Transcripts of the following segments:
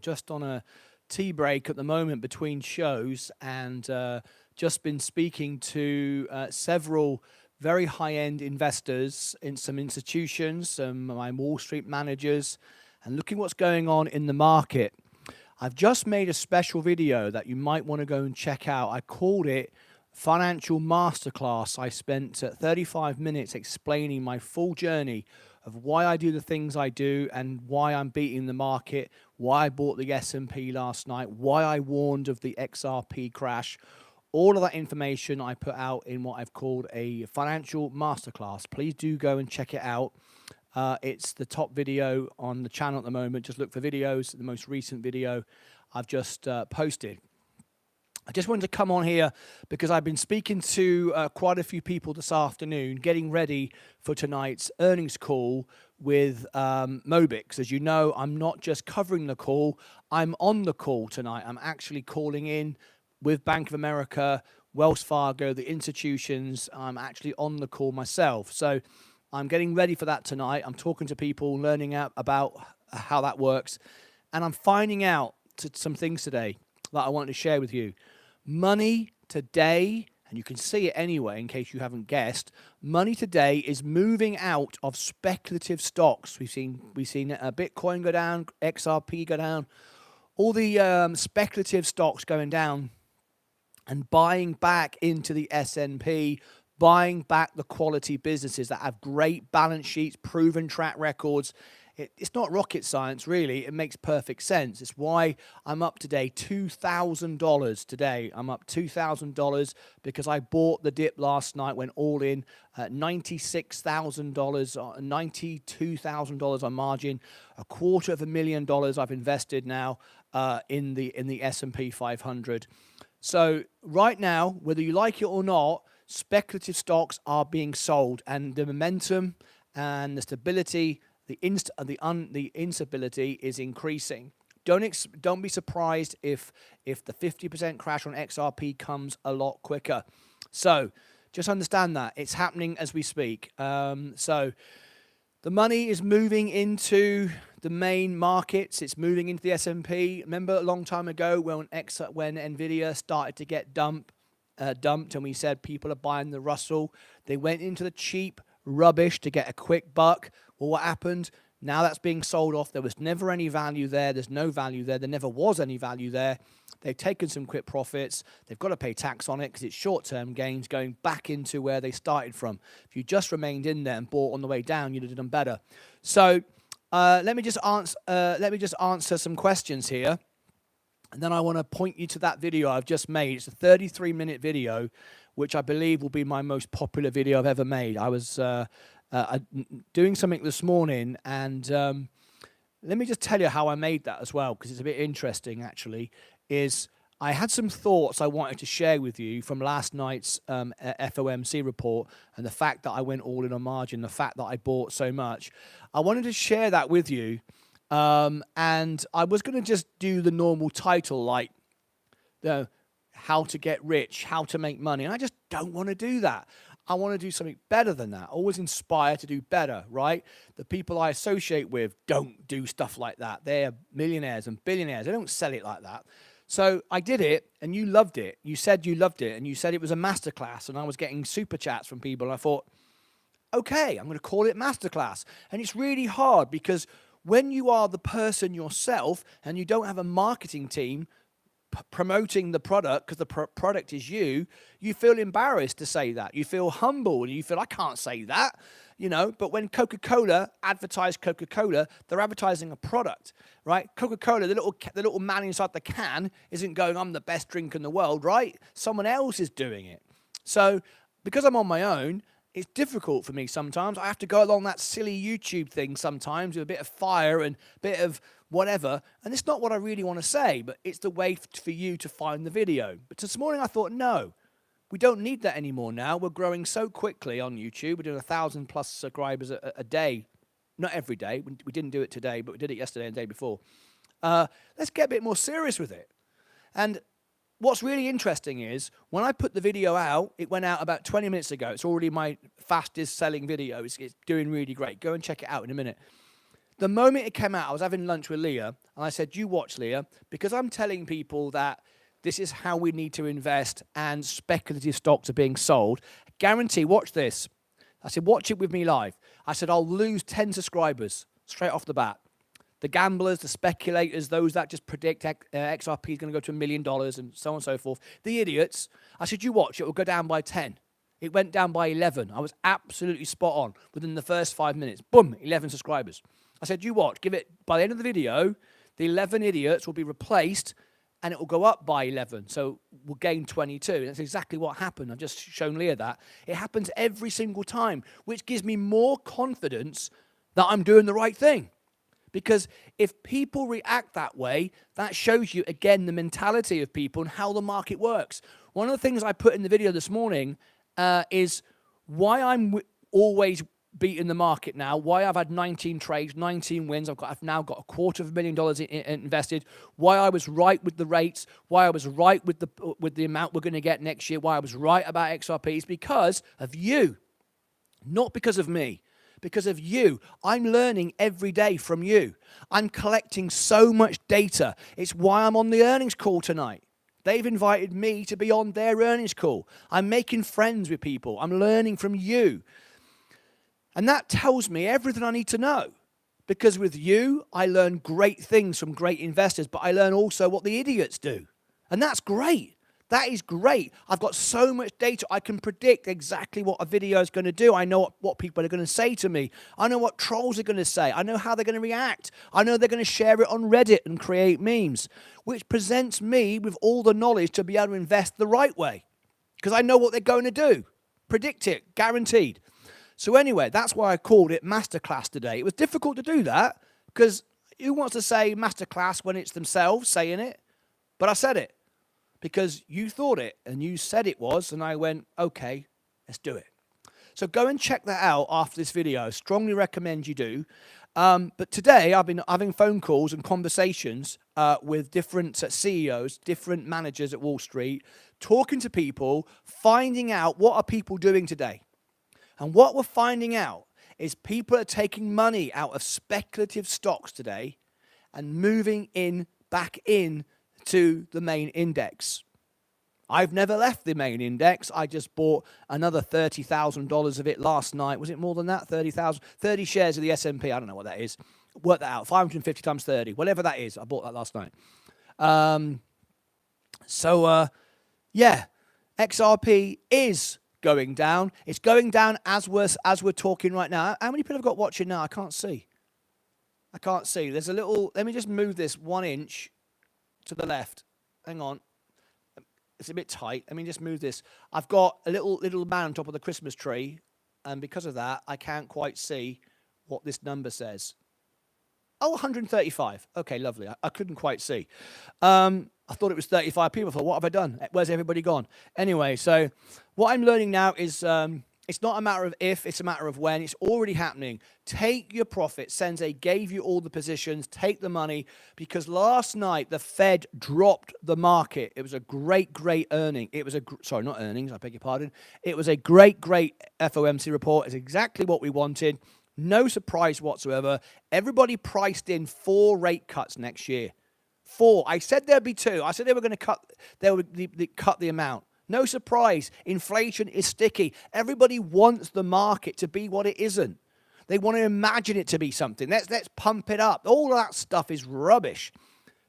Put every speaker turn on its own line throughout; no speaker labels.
just on a tea break at the moment between shows, and just been speaking to several very high-end investors in some institutions, my Wall Street managers, and looking what's going on in the market. I've just made a special video that you might want to go and check out. I called it Financial Masterclass. I spent 35 minutes explaining my full journey of why I do the things I do and why I'm beating the market, why I bought the S&P last night, why I warned of the XRP crash. All of that information I put out in what I've called a Financial Masterclass. Please do go and check it out. It's the top video on the channel at the moment. Just look for videos, the most recent video I've just posted. I just wanted to come on here because I've been speaking to quite a few people this afternoon, getting ready for tonight's earnings call with Mobix. As you know, I'm not just covering the call, I'm on the call tonight. I'm actually calling in with Bank of America, Wells Fargo, the institutions. I'm actually on the call myself. So I'm getting ready for that tonight. I'm talking to people, learning out about how that works. And I'm finding out some things today that I want to share with you. Money today, and you can see it anyway in case you haven't guessed, money today is moving out of speculative stocks. We've seen Bitcoin go down, XRP go down, all the speculative stocks going down, and buying back into the S&P, buying back the quality businesses that have great balance sheets, proven track records. It's not rocket science, really. It makes perfect sense. It's why I'm up today $2,000 today. I'm up $2,000 because I bought the dip last night, went all in at $96,000, $92,000 on margin, $250,000 I've invested now in the S&P 500. So right now, whether you like it or not, speculative stocks are being sold, and the momentum and the stability, the instability is increasing. Don't be surprised if the 50% crash on XRP comes a lot quicker. So just understand that it's happening as we speak. So the money is moving into the main markets. It's moving into the S&P. Remember a long time ago when Nvidia started to get dumped, and we said people are buying the Russell. They went into the cheap rubbish to get a quick buck. Well, what happened? Now that's being sold off. There was never any value there. There's no value there. There never was any value there. They've taken some quick profits. They've got to pay tax on it because it's short-term gains going back into where they started from. If you just remained in there and bought on the way down, you'd have done better. So let me just answer some questions here. And then I want to point you to that video I've just made. It's a 33-minute video, which I believe will be my most popular video I've ever made. I was doing something this morning, and let me just tell you how I made that as well, because it's a bit interesting, actually. I had some thoughts I wanted to share with you from last night's FOMC report, and the fact that I went all in on margin, the fact that I bought so much. I wanted to share that with you. And I was going to just do the normal title, like how to get rich, how to make money. And I just don't want to do that. I want to do something better than that. Always inspire to do better, right? The people I associate with don't do stuff like that. They're millionaires and billionaires. They don't sell it like that. So I did it, and you loved it. You said you loved it, and you said it was a masterclass, and I was getting super chats from people, and I thought, okay, I'm going to call it masterclass. And it's really hard because when you are the person yourself and you don't have a marketing team promoting the product because the product is you, you feel embarrassed to say that. You feel humble and you feel, I can't say that, you know. But when Coca-Cola advertise Coca-Cola, they're advertising a product, right? Coca-Cola, the little man inside the can isn't going, I'm the best drink in the world, right? Someone else is doing it. So because I'm on my own, it's difficult for me sometimes. I have to go along that silly YouTube thing sometimes with a bit of fire and a bit of whatever. And it's not what I really want to say, but it's the way for you to find the video. But this morning I thought, no, we don't need that anymore now. We're growing so quickly on YouTube. We're doing 1,000+ subscribers a day. Not every day. We didn't do it today, but we did it yesterday and the day before. Let's get a bit more serious with it. And what's really interesting is when I put the video out, it went out about 20 minutes ago. It's already my fastest selling video. It's doing really great. Go and check it out in a minute. the moment it came out, I was having lunch with Leah, and I said, you watch, Leah, because I'm telling people that this is how we need to invest and speculative stocks are being sold. Guarantee, watch this. I said, watch it with me live. I said, I'll lose 10 subscribers straight off the bat. The gamblers, the speculators, those that just predict XRP is going to go to $1 million and so on and so forth. The idiots. I said, you watch, it will go down by 10. It went down by 11. I was absolutely spot on within the first 5 minutes. Boom, 11 subscribers. I said, you watch, give it, by the end of the video, the 11 idiots will be replaced and it will go up by 11. So we'll gain 22. And that's exactly what happened. I've just shown Leah that. It happens every single time, which gives me more confidence that I'm doing the right thing. Because if people react that way, that shows you, again, the mentality of people and how the market works. One of the things I put in the video this morning is why I'm always beating the market now, why I've had 19 trades, 19 wins, I've now got $250,000 invested, why I was right with the rates, why I was right with the amount we're going to get next year, why I was right about XRPs, because of you, not because of me. Because of you. I'm learning every day from you. I'm collecting so much data. It's why I'm on the earnings call tonight. They've invited me to be on their earnings call. I'm making friends with people. I'm learning from you. And that tells me everything I need to know. Because with you, I learn great things from great investors, but I learn also what the idiots do. And that's great. That is great. I've got so much data. I can predict exactly what a video is going to do. I know what people are going to say to me. I know what trolls are going to say. I know how they're going to react. I know they're going to share it on Reddit and create memes, which presents me with all the knowledge to be able to invest the right way because I know what they're going to do. Predict it, guaranteed. So anyway, that's why I called it Masterclass today. It was difficult to do that because who wants to say Masterclass when it's themselves saying it? But I said it. Because you thought it and you said it was, and I went, okay, let's do it. So go and check that out after this video. I strongly recommend you do. But today I've been having phone calls and conversations with different CEOs, different managers at Wall Street, talking to people, finding out what are people doing today. And what we're finding out is people are taking money out of speculative stocks today and moving back in to the main index. I've never left the main index. I just bought another $30,000 of it last night. Was it more than that? 30 shares of the S&P. I don't know what that is. Work that out. 550 times 30. Whatever that is. I bought that last night. Yeah. XRP is going down. It's going down as we're talking right now. How many people have got watching now? I can't see. There's a little... Let me just move this 1 inch to the left. Hang on. It's a bit tight. Let me just move this. I've got a little man on top of the Christmas tree, and because of that, I can't quite see what this number says. Oh, 135. Okay, lovely. I couldn't quite see. I thought it was 35 people. I thought, what have I done? Where's everybody gone? Anyway, so what I'm learning now is it's not a matter of if, it's a matter of when. It's already happening. Take your profit. Sensei gave you all the positions. Take the money, because last night the Fed dropped the market. It was a great earning. It was sorry, not earnings. I beg your pardon. It was a great FOMC report. It's exactly what we wanted. No surprise whatsoever. Everybody priced in 4 rate cuts next year. 4. I said there'd be 2. I said they were going to cut. They would cut the amount. No surprise. Inflation is sticky. Everybody wants the market to be what it isn't. They want to imagine it to be something. Let's pump it up. All of that stuff is rubbish.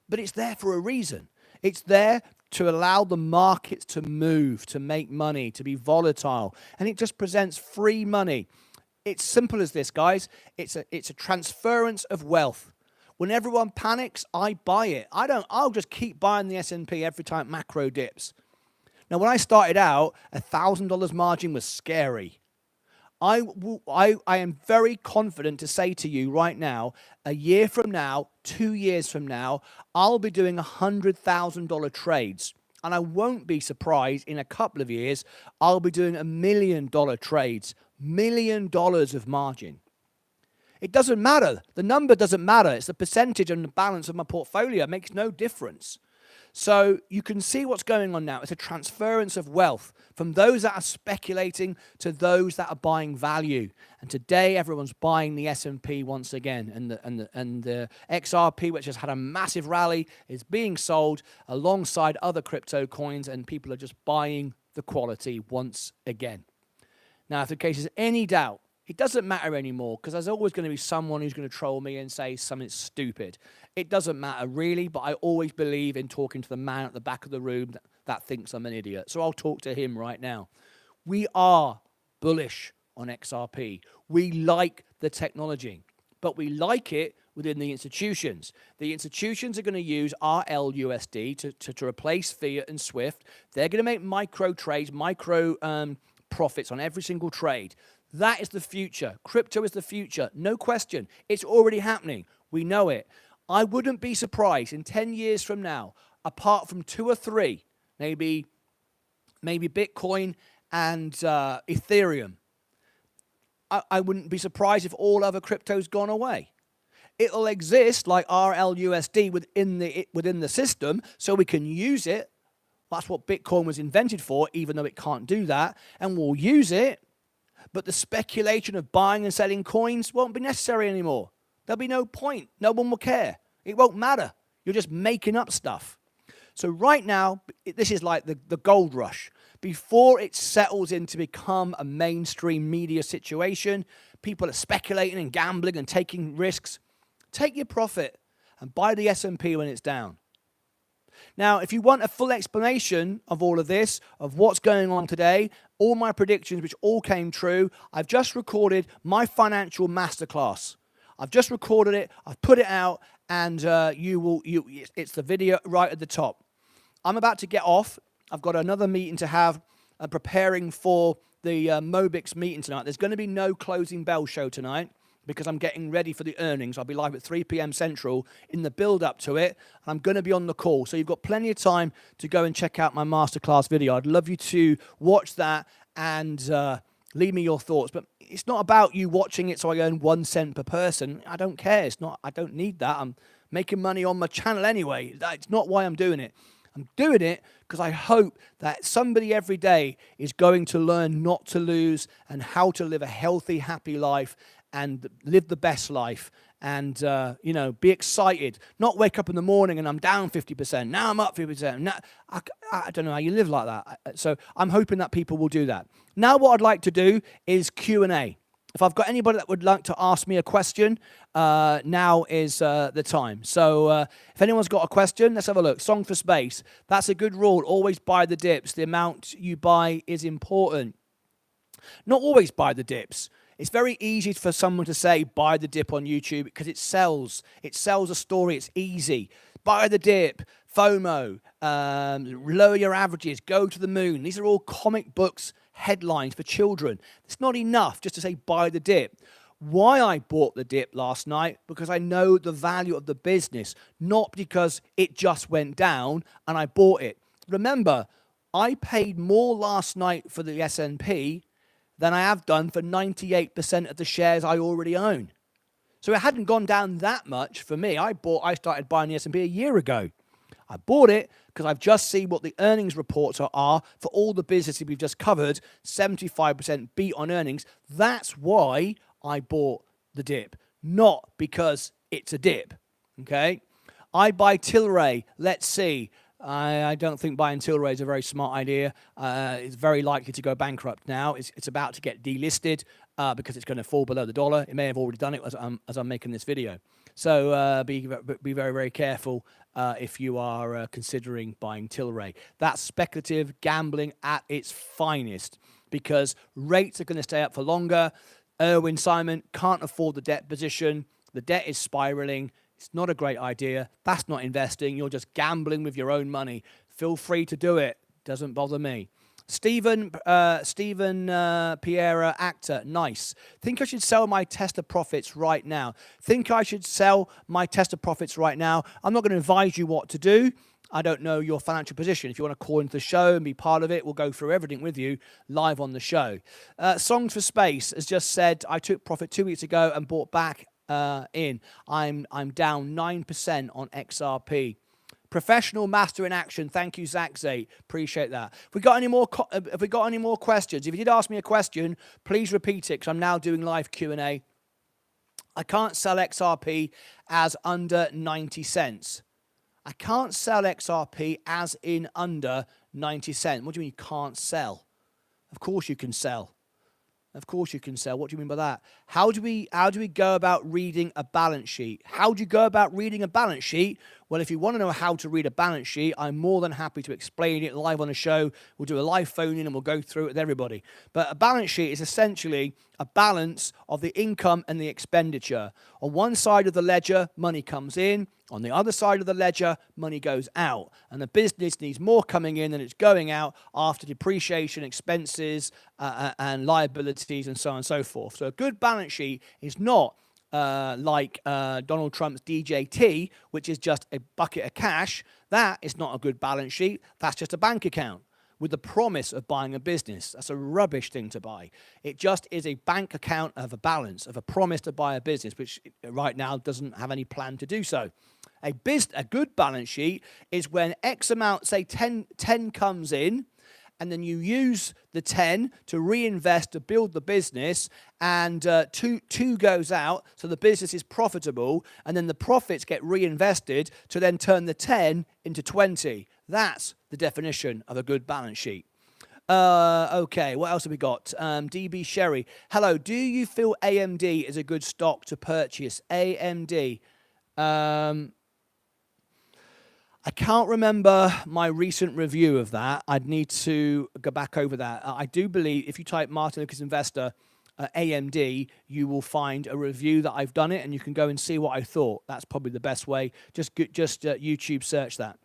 But it's there for a reason. It's there to allow the markets to move, to make money, to be volatile. And it just presents free money. It's simple as this, guys. It's a transference of wealth. When everyone panics, I buy it. I'll just keep buying the S&P every time macro dips. Now, when I started out, $1,000 margin was scary. I am very confident to say to you right now, a year from now, 2 years from now, I'll be doing $100,000 trades. And I won't be surprised in a couple of years, I'll be doing $1 million trades, $1 million of margin. It doesn't matter. The number doesn't matter. It's the percentage and the balance of my portfolio. It makes no difference. So you can see what's going on now. It's a transference of wealth from those that are speculating to those that are buying value. And today everyone's buying the S&P once again, and the XRP, which has had a massive rally, is being sold alongside other crypto coins, and people are just buying the quality once again. Now, if the case is any doubt, it doesn't matter anymore, because there's always going to be someone who's going to troll me and say something stupid. It doesn't matter really, but I always believe in talking to the man at the back of the room that thinks I'm an idiot. So I'll talk to him right now. We are bullish on XRP. We like the technology, but we like it within the institutions. The institutions are going to use RLUSD to replace fiat and SWIFT. They're going to make micro trades, micro profits on every single trade. That is the future. Crypto is the future. No question. It's already happening. We know it. I wouldn't be surprised in 10 years from now, apart from 2 or 3, maybe Bitcoin and Ethereum, I wouldn't be surprised if all other crypto's gone away. It'll exist like RLUSD within the system, so we can use it. That's what Bitcoin was invented for, even though it can't do that. And we'll use it. But the speculation of buying and selling coins won't be necessary anymore. There'll be no point. No one will care. It won't matter. You're just making up stuff. So right now, this is like the gold rush. Before it settles in to become a mainstream media situation, people are speculating and gambling and taking risks. Take your profit and buy the S&P when it's down. Now, if you want a full explanation of all of this, of what's going on today, all my predictions, which all came true, I've just recorded my financial masterclass. I've just recorded it, I've put it out, and it's the video right at the top. I'm about to get off. I've got another meeting to have, preparing for the Mobix meeting tonight. There's going to be no closing bell show tonight, because I'm getting ready for the earnings. I'll be live at 3 p.m. Central in the build-up to it. I'm going to be on the call. So you've got plenty of time to go and check out my masterclass video. I'd love you to watch that and leave me your thoughts. But it's not about you watching it so I earn 1 cent per person. I don't care. I don't need that. I'm making money on my channel anyway. That's not why I'm doing it. I'm doing it because I hope that somebody every day is going to learn not to lose and how to live a healthy, happy life and live the best life and, be excited. Not wake up in the morning and I'm down 50%. Now I'm up 50%. Now, I don't know how you live like that. So I'm hoping that people will do that. Now what I'd like to do is Q&A. If I've got anybody that would like to ask me a question, now is the time. So if anyone's got a question, let's have a look. Song for space. That's a good rule. Always buy the dips. The amount you buy is important. Not always buy the dips. It's very easy for someone to say, buy the dip on YouTube because it sells. It sells a story. It's easy. Buy the dip, FOMO, lower your averages, go to the moon. These are all comic books headlines for children. It's not enough just to say, buy the dip. Why I bought the dip last night? Because I know the value of the business, not because it just went down and I bought it. Remember, I paid more last night for the S&P than I have done for 98% of the shares I already own. So it hadn't gone down that much for me. I started buying the S&P a year ago. I bought it because I've just seen what the earnings reports are for all the businesses we've just covered, 75% beat on earnings. That's why I bought the dip, not because it's a dip, okay? I buy Tilray. Let's see. I don't think buying Tilray is a very smart idea. It's very likely to go bankrupt now. It's about to get delisted because it's going to fall below the dollar. It may have already done it as I'm making this video. So be very, very careful if you are considering buying Tilray. That's speculative gambling at its finest because rates are going to stay up for longer. Erwin Simon can't afford the debt position. The debt is spiraling. It's not a great idea. That's not investing. You're just gambling with your own money. Feel free to do it. Doesn't bother me. Stephen Piera, actor, nice. Think I should sell my Tesla profits right now. Think I should sell my Tesla profits right now. I'm not going to advise you what to do. I don't know your financial position. If you want to call into the show and be part of it, we'll go through everything with you live on the show. Songs for Space has just said, I took profit 2 weeks ago and bought back in. I'm down 9% on XRP. Professional master in action. Thank you, Zach Zate. Appreciate that. Have we got any more questions? If you did ask me a question, please repeat it because I'm now doing live Q&A. I can't sell XRP as under 90 cents. I can't sell XRP as in under 90 cents. What do you mean you can't sell? Of course you can sell. Of course you can sell. What do you mean by that? How do we go about reading a balance sheet? How do you go about reading a balance sheet? Well, if you want to know how to read a balance sheet, I'm more than happy to explain it live on the show. We'll do a live phone in and we'll go through it with everybody. But a balance sheet is essentially a balance of the income and the expenditure. On one side of the ledger, money comes in. On the other side of the ledger, money goes out. And the business needs more coming in than it's going out after depreciation, expenses, and liabilities, and so on and so forth. So a good balance sheet is not like Donald Trump's DJT, which is just a bucket of cash. That is not a good balance sheet. That's just a bank account with the promise of buying a business. That's a rubbish thing to buy. It just is a bank account of a balance, of a promise to buy a business, which right now doesn't have any plan to do so. A good balance sheet is when X amount, say 10 comes in, and then you use the 10 to reinvest to build the business, and two goes out, so the business is profitable, and then the profits get reinvested to then turn the 10 into 20. That's the definition of a good balance sheet. Okay, what else have we got? DB Sherry. Hello, do you feel AMD is a good stock to purchase? AMD. I can't remember my recent review of that. I'd need to go back over that. I do believe if you type Martyn Lucas Investor AMD, you will find a review that I've done it, and you can go and see what I thought. That's probably the best way. Just YouTube search that.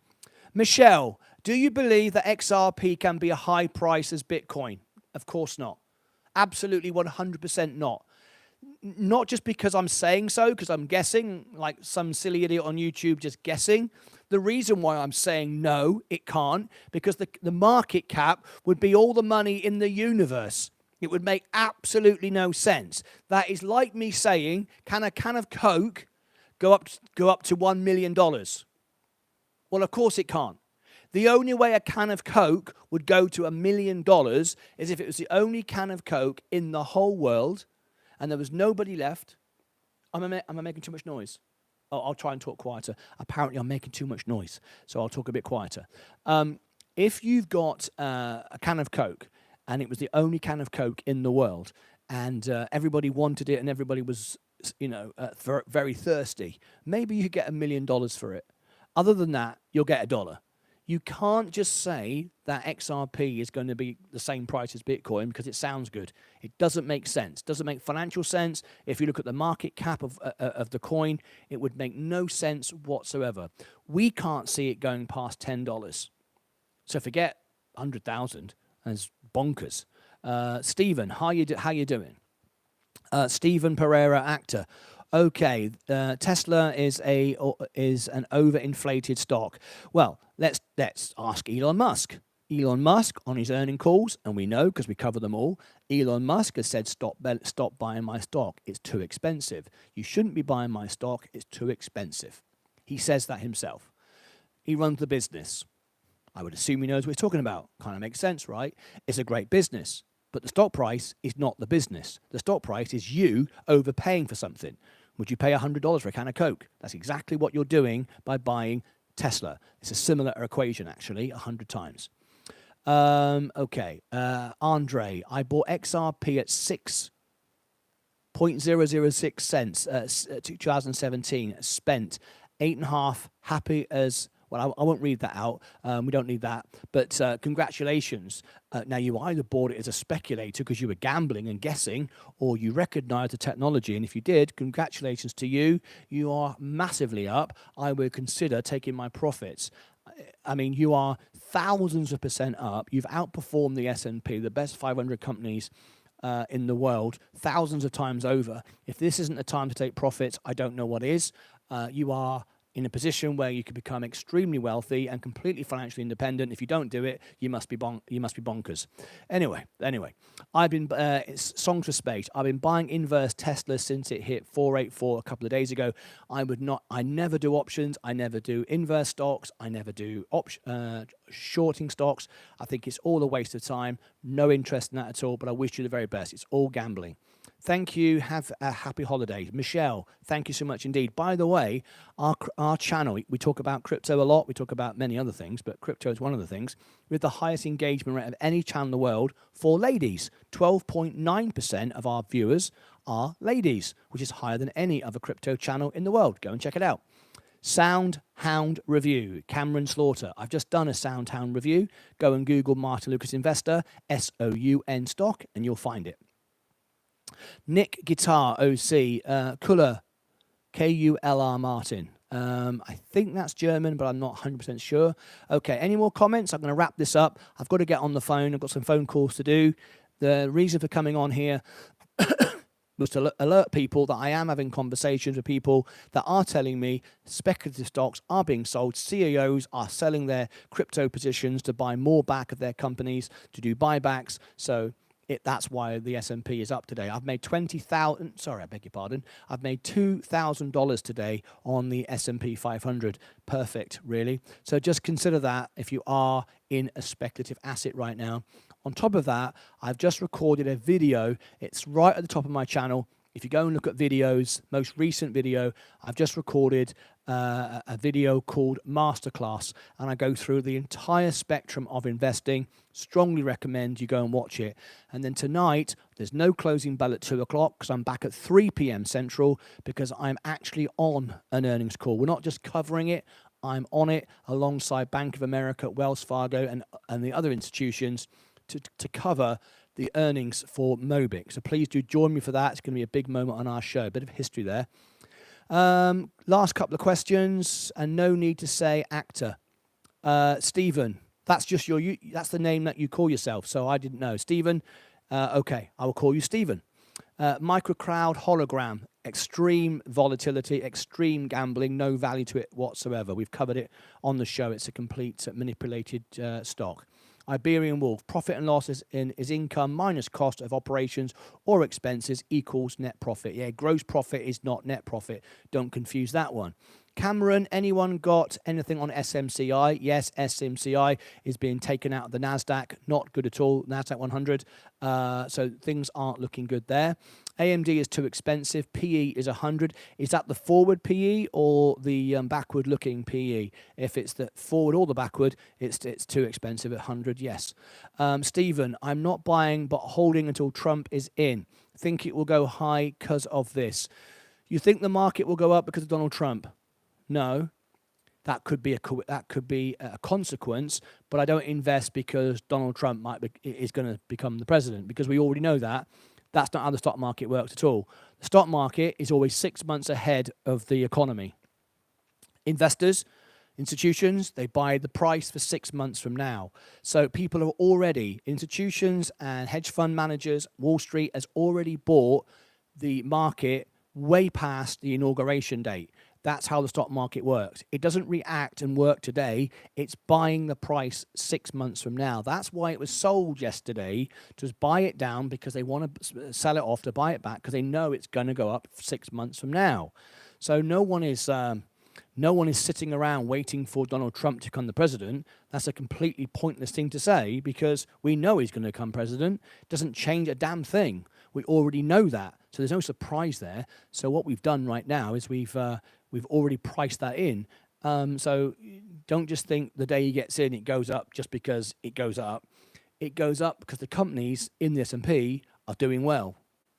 Michelle, do you believe that XRP can be a high price as Bitcoin? Of course not. Absolutely 100% not. Not just because I'm saying so, because I'm guessing, like some silly idiot on YouTube just guessing. The reason why I'm saying no, it can't, because the market cap would be all the money in the universe. It would make absolutely no sense. That is like me saying, can a can of Coke go up to $1 million? Well, of course it can't. The only way a can of Coke would go to $1 million is if it was the only can of Coke in the whole world and there was nobody left. Am I making too much noise? Oh, I'll try and talk quieter. Apparently, I'm making too much noise, so I'll talk a bit quieter. If you've got a can of Coke, and it was the only can of Coke in the world, and everybody wanted it, and everybody was, very thirsty, maybe you could get $1 million for it. Other than that, you'll get $1. You can't just say that XRP is going to be the same price as Bitcoin because it sounds good. It doesn't make sense. It doesn't make financial sense. If you look at the market cap of the coin, it would make no sense whatsoever. We can't see it going past $10. So forget 100,000 as bonkers. Stephen, how you doing? Stephen Pereira, actor. Okay, Tesla is an overinflated stock. Well, let's ask Elon Musk. Elon Musk on his earning calls, and we know because we cover them all, Elon Musk has said, stop buying my stock. It's too expensive. You shouldn't be buying my stock. It's too expensive. He says that himself. He runs the business. I would assume he knows what he's talking about. Kind of makes sense, right? It's a great business. But the stock price is not the business. The stock price is you overpaying for something. Would you pay $100 for a can of Coke? That's exactly what you're doing by buying Tesla. It's a similar equation, actually, 100 times. Okay. Andre, I bought XRP at 6.006 cents, 2017, spent 8.5, happy as... Well, I won't read that out. We don't need that. But congratulations. Now, you either bought it as a speculator because you were gambling and guessing, or you recognized the technology. And if you did, congratulations to you. You are massively up. I would consider taking my profits. I mean, you are thousands of % up. You've outperformed the S&P, the best 500 companies in the world, thousands of times over. If this isn't the time to take profits, I don't know what is. You are in a position where you could become extremely wealthy and completely financially independent. If you don't do it, you must be bonkers. Anyway, I've been it's songs for space. I've been buying inverse Tesla since it hit 484 a couple of days ago. I never do options. I never do inverse stocks. I never do shorting stocks. I think it's all a waste of time. No interest in that at all. But I wish you the very best. It's all gambling. Thank you. Have a happy holiday. Michelle, thank you so much indeed. By the way, our channel, we talk about crypto a lot. We talk about many other things, but crypto is one of the things with the highest engagement rate of any channel in the world for ladies. 12.9% of our viewers are ladies, which is higher than any other crypto channel in the world. Go and check it out. Sound Hound Review, Cameron Slaughter. I've just done a Sound Hound review. Go and Google Martyn Lucas Investor, SOUN stock, and you'll find it. Nick Guitar OC, Kuller, Kulr Martin. I think that's German, but I'm not 100% sure. Okay, any more comments? I'm going to wrap this up. I've got to get on the phone. I've got some phone calls to do. The reason for coming on here was to alert people that I am having conversations with people that are telling me speculative stocks are being sold. CEOs are selling their crypto positions to buy more back of their companies, to do buybacks. So that's why the S&P is up today. I've made I've made $2,000 today on the S&P 500. Perfect, really. So just consider that if you are in a speculative asset right now. On top of that, I've just recorded a video. It's right at the top of my channel. If you go and look at videos, most recent video, I've just recorded a video called Masterclass, and I go through the entire spectrum of investing. Strongly recommend you go and watch it. And then tonight, there's no closing bell at 2 o'clock because I'm back at 3 p.m. Central because I'm actually on an earnings call. We're not just covering it. I'm on it alongside Bank of America, Wells Fargo, and the other institutions to cover the earnings for Mobic. So please do join me for that. It's going to be a big moment on our show. A bit of history there. Last couple of questions, and no need to say actor. Stephen, that's just that's the name that you call yourself, so I didn't know. Stephen, okay, I will call you Stephen. Microcrowd hologram, extreme volatility, extreme gambling, no value to it whatsoever. We've covered it on the show. It's a complete manipulated stock. Iberian Wolf, profit and loss is income minus cost of operations or expenses equals net profit. Yeah, gross profit is not net profit. Don't confuse that one. Cameron, anyone got anything on SMCI? Yes, SMCI is being taken out of the NASDAQ. Not good at all, NASDAQ 100. So things aren't looking good there. AMD is too expensive. PE is 100. Is that the forward PE or the backward-looking PE? If it's the forward or the backward, it's too expensive at 100, yes. Stephen, I'm not buying but holding until Trump is in. Think it will go high because of this. You think the market will go up because of Donald Trump? No. That could be a consequence, but I don't invest because Donald Trump is going to become the president, because we already know that. That's not how the stock market works at all. The stock market is always 6 months ahead of the economy. Investors, institutions, they buy the price for 6 months from now. So people are already, institutions and hedge fund managers, Wall Street has already bought the market way past the inauguration date. That's how the stock market works. It doesn't react and work today. It's buying the price 6 months from now. That's why it was sold yesterday, to buy it down, because they want to sell it off to buy it back because they know it's going to go up 6 months from now. So no one is sitting around waiting for Donald Trump to become the president. That's a completely pointless thing to say, because we know he's going to become president. It doesn't change a damn thing. We already know that. So there's no surprise there. So what we've done right now is we've already priced that in. So don't just think the day he gets in, it goes up just because it goes up. It goes up because the companies in the S&P are doing well.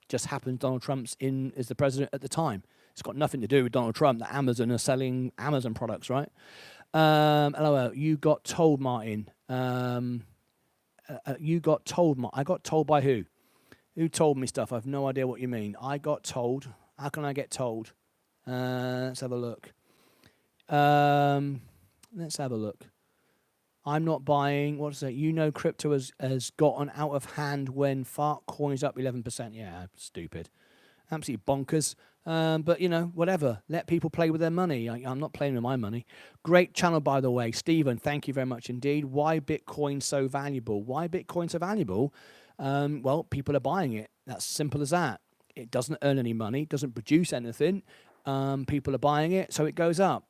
Just happens Donald Trump's in as the president at the time. It's got nothing to do with Donald Trump that Amazon are selling Amazon products, right? LOL, you got told, Martin. You got told, I got told by who? Who told me stuff? I have no idea what you mean. I got told. How can I get told? Let's have a look. Let's have a look. I'm not buying. What's that? You know, crypto has gotten out of hand when Fartcoin is up 11%. Yeah, stupid. Absolutely bonkers. But, whatever. Let people play with their money. I'm not playing with my money. Great channel, by the way. Stephen, thank you very much indeed. Why Bitcoin so valuable? Why Bitcoin so valuable? Well, people are buying it. That's simple as that. It doesn't earn any money, doesn't produce anything. People are buying it, so it goes up.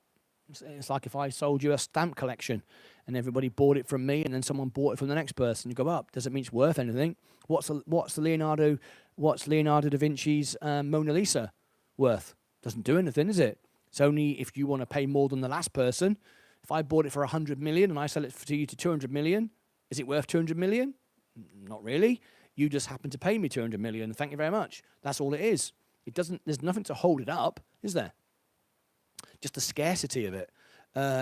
It's like if I sold you a stamp collection and everybody bought it from me and then someone bought it from the next person, you go up. Doesn't mean it's worth anything. What's Leonardo da Vinci's Mona Lisa worth? Doesn't do anything, is it? It's only if you want to pay more than the last person. If I bought it for 100 million and I sell it to you to 200 million, is it worth 200 million? Not really. You just happen to pay me 200 million. Thank you very much. That's all it is. There's nothing to hold it up, is there? Just the scarcity of it.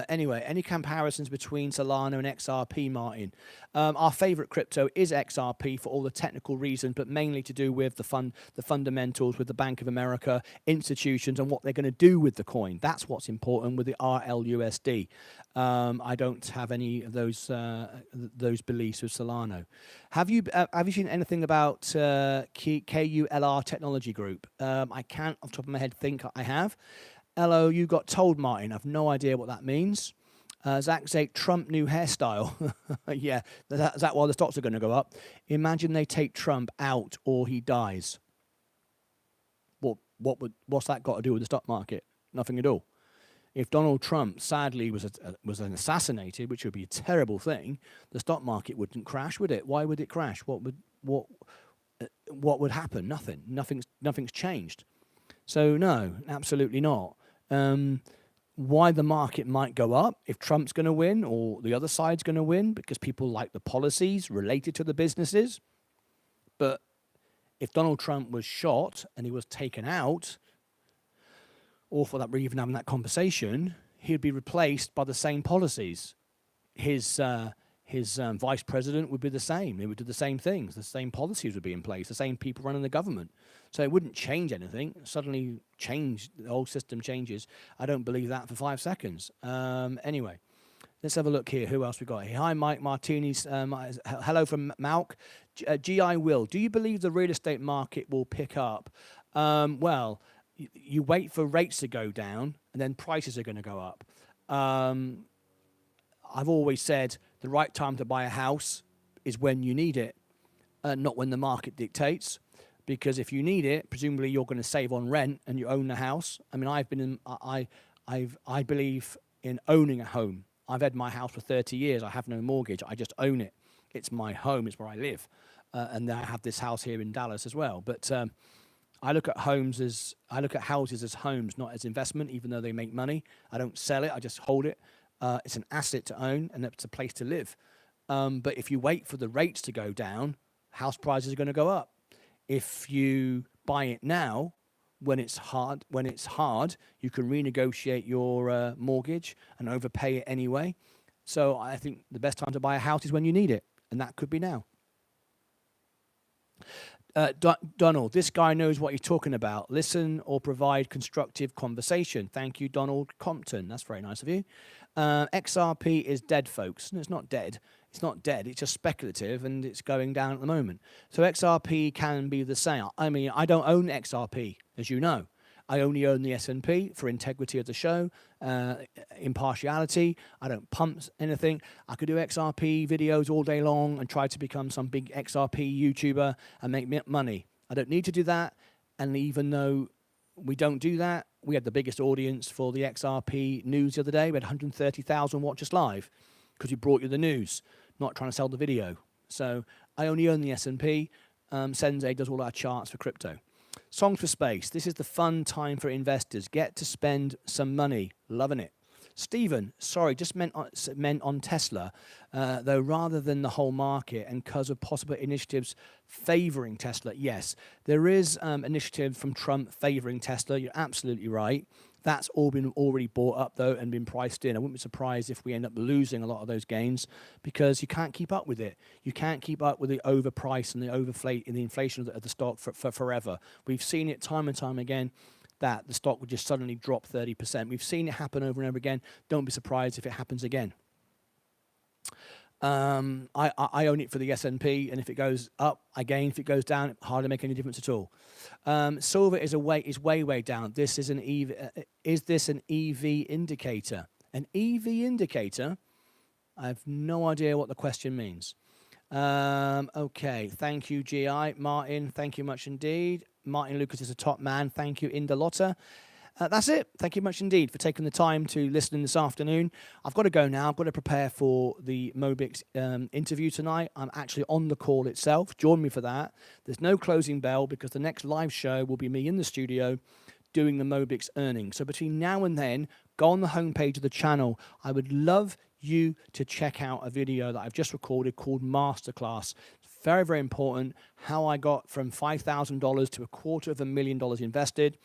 Anyway, any comparisons between Solana and XRP, Martin? Our favorite crypto is XRP for all the technical reasons, but mainly to do with the fundamentals with the Bank of America, institutions, and what they're going to do with the coin. That's what's important with the RLUSD. I don't have any of those beliefs with Solana. Have you seen anything about KULR Technology Group? I can't, off the top of my head, think I have. Hello, you got told, Martin. I've no idea what that means. Zach said, Trump new hairstyle. Yeah, is that why the stocks are going to go up? Imagine they take Trump out or he dies. What's that got to do with the stock market? Nothing at all. If Donald Trump sadly was assassinated, which would be a terrible thing, the stock market wouldn't crash, would it? Why would it crash? What would happen? Nothing. Nothing's changed. So no, absolutely not. Why the market might go up if Trump's going to win or the other side's going to win because people like the policies related to the businesses. But if Donald Trump was shot and he was taken out, or for that we're even having that conversation, he'd be replaced by the same policies. His vice president would be the same. They would do the same things. The same policies would be in place. The same people running the government. So it wouldn't change anything. Suddenly change, the whole system changes. I don't believe that for 5 seconds. Anyway, let's have a look here. Who else we got here? Hi, Mike Martinez. Hello from Malk. GI Will. Do you believe the real estate market will pick up? Well, you wait for rates to go down and then prices are going to go up. I've always said the right time to buy a house is when you need it, not when the market dictates. Because if you need it, presumably you're going to save on rent and you own the house. I mean, I believe in owning a home. I've had my house for 30 years. I have no mortgage. I just own it. It's my home. It's where I live. And I have this house here in Dallas as well. But I look at houses as homes, not as investment, even though they make money. I don't sell it. I just hold it. It's an asset to own, and it's a place to live. But if you wait for the rates to go down, house prices are going to go up. If you buy it now, when it's hard, you can renegotiate your mortgage and overpay it anyway. So I think the best time to buy a house is when you need it, and that could be now. Donald, this guy knows what he's talking about. Listen or provide constructive conversation. Thank you, Donald Compton. That's very nice of you. XRP is dead, folks. No, it's not dead. It's not dead. It's just speculative, and it's going down at the moment. So XRP can be the same. I mean, I don't own XRP, as you know. I only own the S&P for integrity of the show, impartiality. I don't pump anything. I could do XRP videos all day long and try to become some big XRP YouTuber and make money. I don't need to do that. And even though we don't do that, we had the biggest audience for the XRP news the other day. We had 130,000 watch us live because we brought you the news, not trying to sell the video. So I only own the S&P. Sensei does all our charts for crypto. Songs for Space. This is the fun time for investors. Get to spend some money. Loving it. Stephen, sorry, just meant on Tesla, though rather than the whole market and because of possible initiatives favoring Tesla. Yes, there is initiative from Trump favoring Tesla. You're absolutely right. That's all been already bought up, though, and been priced in. I wouldn't be surprised if we end up losing a lot of those gains because you can't keep up with it. You can't keep up with the overprice and the inflation of the stock for forever. We've seen it time and time again that the stock would just suddenly drop 30%. We've seen it happen over and over again. Don't be surprised if it happens again. I own it for the S&P, and if it goes up, I gain. If it goes down, it hardly make any difference at all. Silver is way down. This is an EV. Is this an EV indicator? An EV indicator? I have no idea what the question means. Okay, thank you, GI. Martin, thank you much indeed. Martyn Lucas is a top man. Thank you, Indalotta. That's it. Thank you much indeed for taking the time to listen this afternoon. I've got to go now. I've got to prepare for the Mobix interview tonight. I'm actually on the call itself. Join me for that. There's no closing bell because the next live show will be me in the studio doing the Mobix earnings. So between now and then, go on the homepage of the channel. I would love you to check out a video that I've just recorded called Masterclass. Very, very important. How I got from $5,000 to $250,000 invested.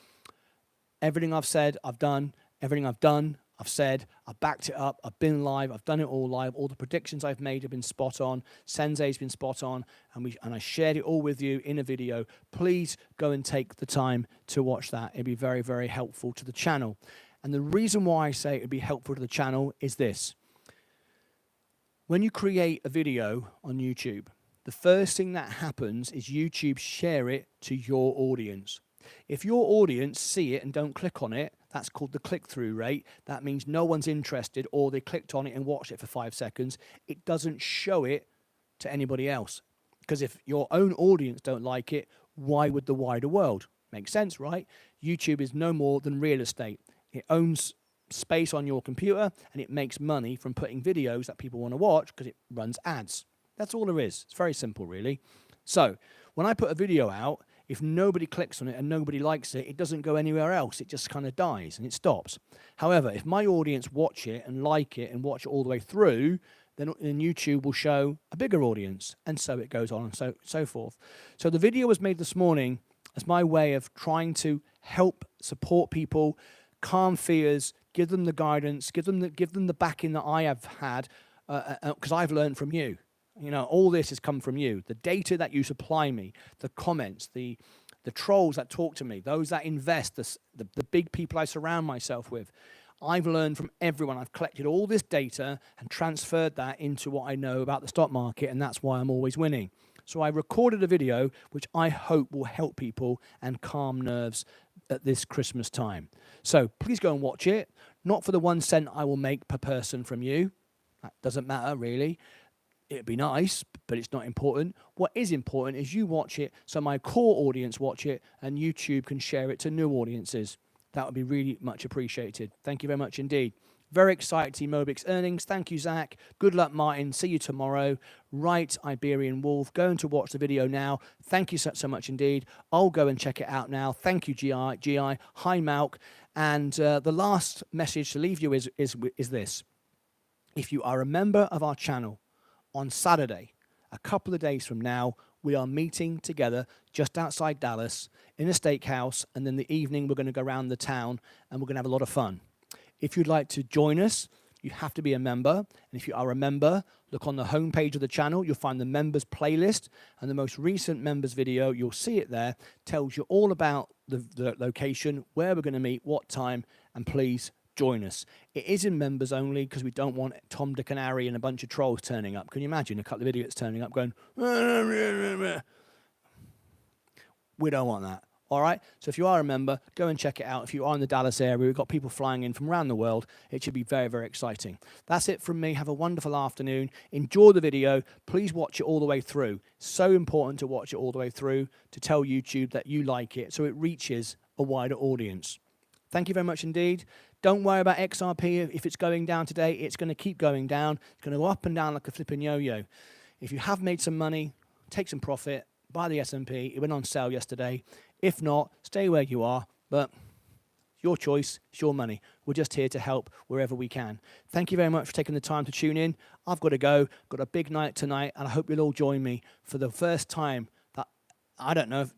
Everything I've said, I've done. Everything I've done, I've said. I've backed it up. I've been live. I've done it all live. All the predictions I've made have been spot on. Sensei's been spot on. And I shared it all with you in a video. Please go and take the time to watch that. It'd be very, very helpful to the channel. And the reason why I say it'd be helpful to the channel is this. When you create a video on YouTube, the first thing that happens is YouTube share it to your audience. If your audience see it and don't click on it, that's called the click-through rate. That means no one's interested, or they clicked on it and watched it for 5 seconds. It doesn't show it to anybody else. Because if your own audience don't like it, why would the wider world? Makes sense, right? YouTube is no more than real estate. It owns space on your computer, and it makes money from putting videos that people want to watch because it runs ads. That's all there is. It's very simple, really. So when I put a video out, if nobody clicks on it and nobody likes it, it doesn't go anywhere else. It just kind of dies and it stops. However, if my audience watch it and like it and watch it all the way through, then YouTube will show a bigger audience, and so it goes on and so forth. So the video was made this morning as my way of trying to help support people, calm fears, give them the guidance, give them the backing that I have had, because I've learned from you. You know, all this has come from you. The data that you supply me, the comments, the trolls that talk to me, those that invest, the big people I surround myself with. I've learned from everyone. I've collected all this data and transferred that into what I know about the stock market, and that's why I'm always winning. So I recorded a video which I hope will help people and calm nerves at this Christmas time. So please go and watch it. Not for the 1 cent I will make per person from you. That doesn't matter, really. It'd be nice, but it's not important. What is important is you watch it, so my core audience watch it, and YouTube can share it to new audiences. That would be really much appreciated. Thank you very much indeed. Very excited to see Mobix earnings. Thank you, Zach. Good luck, Martin. See you tomorrow. Right, Iberian Wolf. Going to watch the video now. Thank you so much indeed. I'll go and check it out now. Thank you, GI. Hi, Malk. And the last message to leave you is this. If you are a member of our channel, on Saturday, a couple of days from now, we are meeting together just outside Dallas in a steakhouse, and then the evening we're going to go around the town and we're going to have a lot of fun. If you'd like to join us, you have to be a member. And if you are a member, look on the homepage of the channel. You'll find the members playlist, and the most recent members video, you'll see it there, tells you all about the location, where we're going to meet, what time, and please join us. It is in members only because we don't want Tom, Dick and Harry and a bunch of trolls turning up. Can you imagine a couple of idiots turning up going, we don't want that. All right, so if you are a member, go and check it out. If you are in the Dallas area, we've got people flying in from around the world. It should be very, very exciting. That's it from me. Have a wonderful afternoon. Enjoy the video. Please watch it all the way through. So important to watch it all the way through to tell YouTube that you like it so it reaches a wider audience. Thank you very much indeed. Don't worry about XRP. If it's going down today, it's going to keep going down. It's going to go up and down like a flipping yo-yo. If you have made some money, take some profit, buy the S&P. It went on sale yesterday. If not, stay where you are, but your choice, it's your money. We're just here to help wherever we can. Thank you very much for taking the time to tune in. I've got to go. Got a big night tonight, and I hope you'll all join me for the first time that, I don't know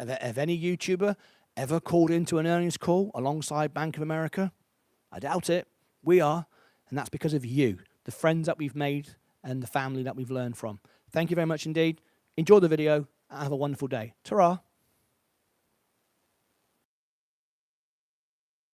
if any YouTuber ever called into an earnings call alongside Bank of America. I doubt it. We are, and that's because of you, the friends that we've made and the family that we've learned from. Thank you very much indeed. Enjoy the video, and have a wonderful day. Ta-ra.